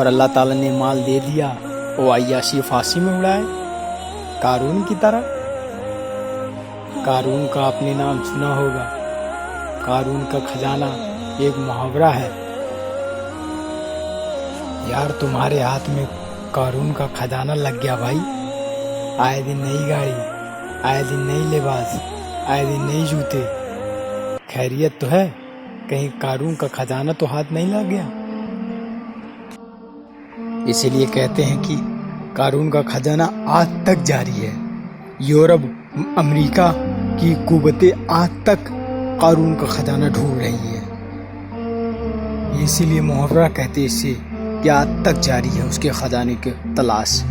اور اللہ تعالیٰ نے مال دے دیا وہ عیاشی فاسی میں اڑائے قارون کی طرح۔ قارون کا آپ نے نام سنا ہوگا، قارون کا خزانہ ایک محاورہ ہے۔ یار تمہارے ہاتھ میں قارون کا خزانہ لگ گیا بھائی، آئے دن نئی گاڑی، آئے دن نئی لباس، آئے دن نئی جوتے، خیریت تو ہے؟ کہیں قارون کا خزانہ تو ہاتھ نہیں لگ گیا؟ اسی لیے کہتے ہیں کہ قارون کا خزانہ آج تک جاری ہے۔ یورپ امریکہ کی قوتیں آج تک قارون کا خزانہ ڈھونڈ رہی ہے، اسی لیے محاورہ کہتے ہیں اسے کہ آج تک جاری ہے اس کے خزانے کی تلاش۔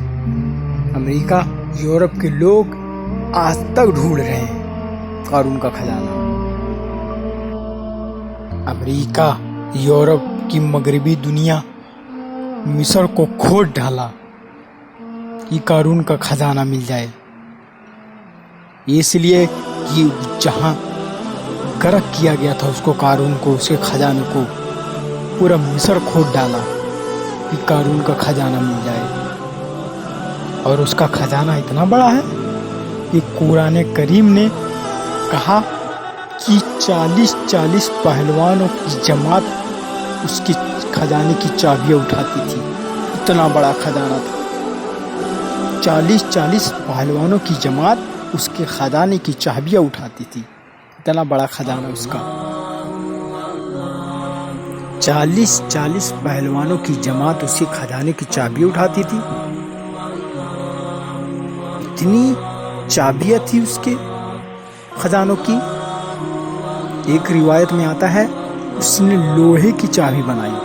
امریکہ یورپ کے لوگ آج تک ڈھونڈ رہے ہیں قارون کا خزانہ۔ امریکہ یورپ کی مغربی دنیا مصر کو کھود ڈالا کہ قارون کا خزانہ مل جائے، اس لیے کہ جہاں غرق کیا گیا تھا اس کو، قارون کو، اس کے خزانے کو، پورا مصر کھود ڈالا کہ قارون کا خزانہ مل جائے۔ اور اس کا خزانہ اتنا بڑا ہے کہ قرآن کریم نے کہا کہ 40 پہلوانوں کی جماعت اس کے خزانے کی چابیاں اٹھاتی تھی، اتنا بڑا خزانہ تھا۔ 40 پہلوانوں کی جماعت اس کے خزانے کی چابیاں اٹھاتی تھی، اتنا بڑا خزانہ اس کا۔ 40 پہلوانوں کی جماعت اس کے خزانے کی چابیاں اٹھاتی تھی، اتنی چابیاں تھی اس کے خزانوں کی۔ ایک روایت میں آتا ہے اس نے لوہے کی چابی بنائی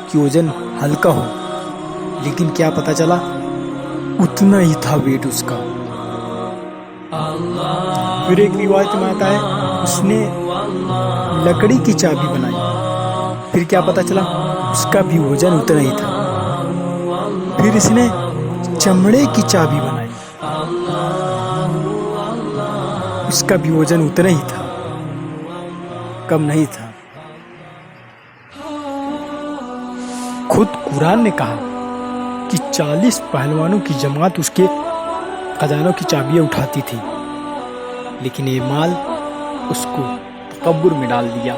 کہ وزن ہلکا ہو، لیکن کیا پتہ چلا اتنا ہی تھا ویٹ اس کا۔ پھر ایک روایت میں آتا ہے اس نے لکڑی کی چابی بنائی، پھر کیا پتہ چلا اس کا بھی وزن اتنا ہی تھا۔ پھر اس نے چمڑے کی چابی بنائی، اس کا بھی وزن اتنا ہی تھا، کم نہیں تھا۔ خود قرآن نے کہا کہ 40 پہلوانوں کی جماعت اس کے خزانوں کی چابیاں اٹھاتی تھی، لیکن یہ مال اس کو تکبر میں ڈال دیا،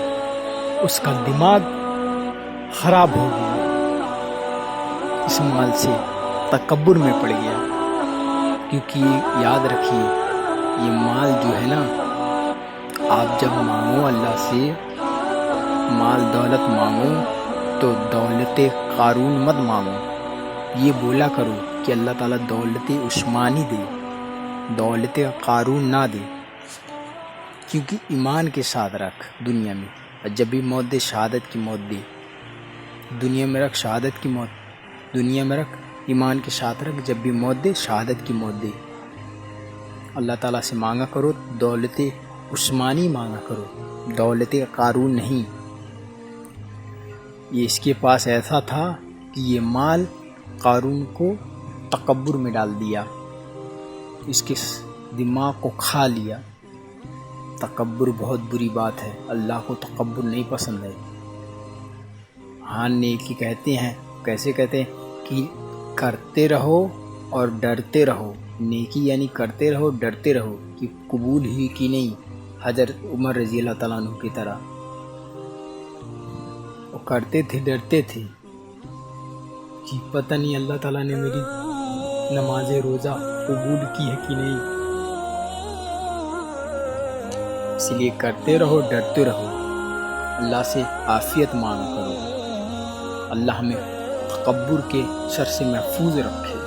اس کا دماغ خراب ہو گیا، اس مال سے تکبر میں پڑ گیا۔ کیونکہ یاد رکھیے یہ مال جو ہے نا، آپ جب مانگو اللہ سے مال دولت مانگو تو دولت قارون مت مانگو، یہ بولا کرو کہ اللہ تعالیٰ دولت عثمانی دے، دولت قارون نہ دے۔ کیونکہ ایمان کے ساتھ رکھ دنیا میں، اور جب بھی موت دے شہادت کی موت دے، دنیا میں رکھ شہادت کی موت، دنیا میں رکھ ایمان کے ساتھ رکھ، جب بھی موت دے شہادت کی موت دے۔ اللہ تعالیٰ سے مانگا کرو دولت عثمانی مانگا کرو، دولت قارون نہیں۔ یہ اس کے پاس ایسا تھا کہ یہ مال قارون کو تکبر میں ڈال دیا، اس کے دماغ کو کھا لیا۔ تکبر بہت بری بات ہے، اللہ کو تکبر نہیں پسند ہے۔ ہاں نیکی کہتے ہیں، کیسے کہتے ہیں کہ کرتے رہو اور ڈرتے رہو، نیکی یعنی کرتے رہو ڈرتے رہو، کہ قبول ہی کی نہیں، حضرت عمر رضی اللہ تعالیٰ عنہ کی طرح وہ کرتے تھے ڈرتے تھے کہ پتہ نہیں اللہ تعالیٰ نے میری نماز روزہ قبول کی ہے کہ نہیں، اس لیے کرتے رہو ڈرتے رہو، اللہ سے عافیت مانگ کرو، اللہ ہمیں تکبر کے شر سے محفوظ رکھے،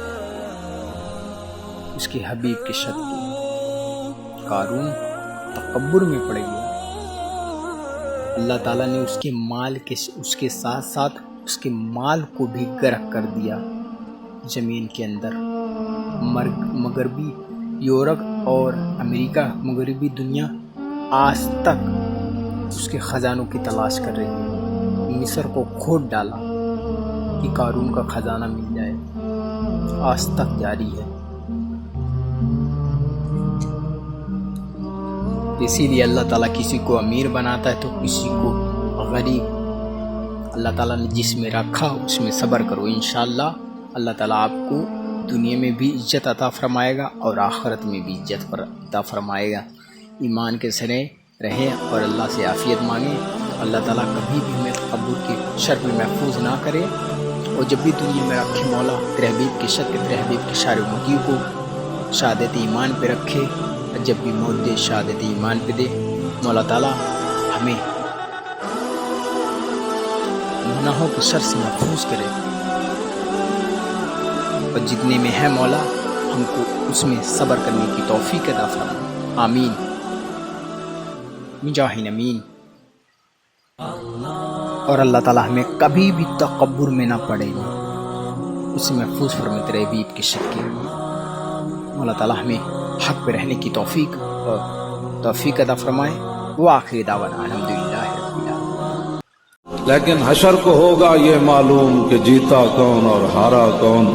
اس کے حبیب کے صدقے۔ قارون تکبر میں پڑ گیا، اللہ تعالیٰ نے اس کے مال کے اس کے ساتھ ساتھ اس کے مال کو بھی غرق کر دیا زمین کے اندر۔ مغربی یورپ اور امریکہ مغربی دنیا آج تک اس کے خزانوں کی تلاش کر رہی ہے، مصر کو کھود ڈالا کہ قارون کا خزانہ مل جائے، آج تک جاری ہے۔ اسی لیے اللہ تعالیٰ کسی کو امیر بناتا ہے تو کسی کو غریب، اللہ تعالیٰ نے جس میں رکھا اس میں صبر کرو، انشاءاللہ اللہ تعالیٰ آپ کو دنیا میں بھی عزت عطا فرمائے گا اور آخرت میں بھی عزت عطا فرمائے گا۔ ایمان کے سرے رہیں اور اللہ سے عافیت مانگیں، اللہ تعالیٰ کبھی بھی ہمیں تکبر کے شر میں محفوظ نہ کرے، اور جب بھی دنیا میں رکھے مولا تیرے حبیب کے شر کے تیرے حبیب کے شار امتی کو شہادت ایمان پہ رکھے، اور جب بھی موت دے شہادت ایمان پہ دے۔ مولا تعالیٰ ہمیں گناہوں کے شر سے محفوظ کرے، اور جتنے میں ہے مولا ہم کو اس میں صبر کرنے کی توفیق عطا فرما، آمین مجاہ امین۔ اور اللہ تعالیٰ ہمیں کبھی بھی تکبر میں نہ پڑے گا، اسے محفوظ فرمائے تیرے حبیب کے صدقے۔ اللہ تعالیٰ ہمیں حق پہ رہنے کی توفیق عطا فرمائے۔ وآخر دعوانا الحمدللہ رب العالمین۔ لیکن حشر کو ہوگا یہ معلوم کہ جیتا کون اور ہارا کون،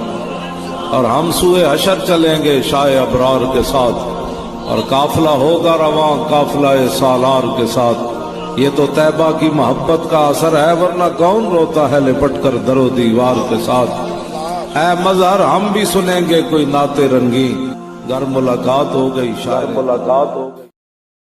اور ہم سوئے حشر چلیں گے شائع ابرار کے ساتھ، اور قافلہ ہوگا رواں قافلہ سالار کے ساتھ۔ یہ تو طیبہ کی محبت کا اثر ہے، ورنہ کون روتا ہے لپٹ کر در و دیوار کے ساتھ۔ اے مظہر ہم بھی سنیں گے کوئی نعت رنگی، گر ملاقات ہو گئی شاید ملاقات ہو گئی۔